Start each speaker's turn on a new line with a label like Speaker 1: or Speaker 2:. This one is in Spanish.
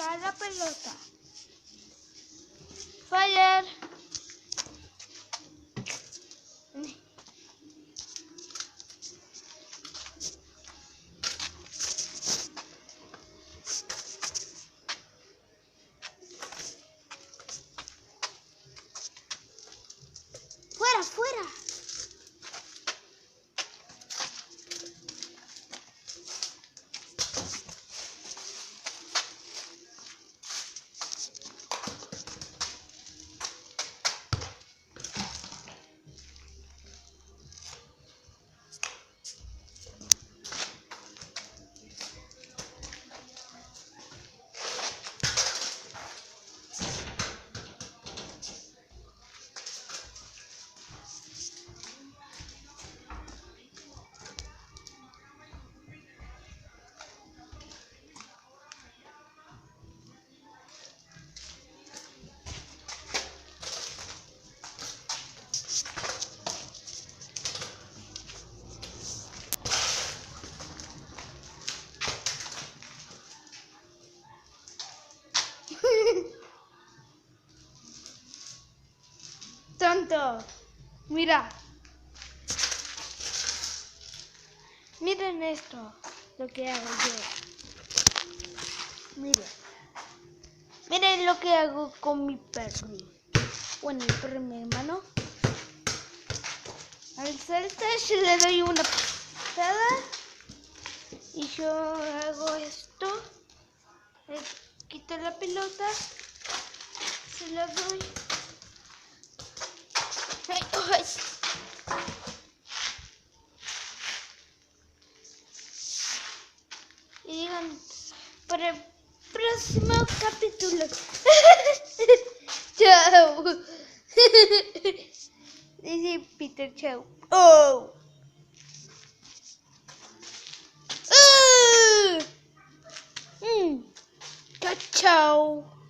Speaker 1: lanzar la pelota. Fallar. Fuera, fuera. Tonto. Mira. Miren esto, lo que hago yo. Miren. Miren lo que hago con mi perro. Bueno, el perro de mi hermano. Al saltar yo le doy una patada. Y yo hago esto. Le quito la pelota. Se la doy. Ay, ay. Y digan, para el próximo capítulo. Chao. Dice Peter, chao. Oh. Chao, chao.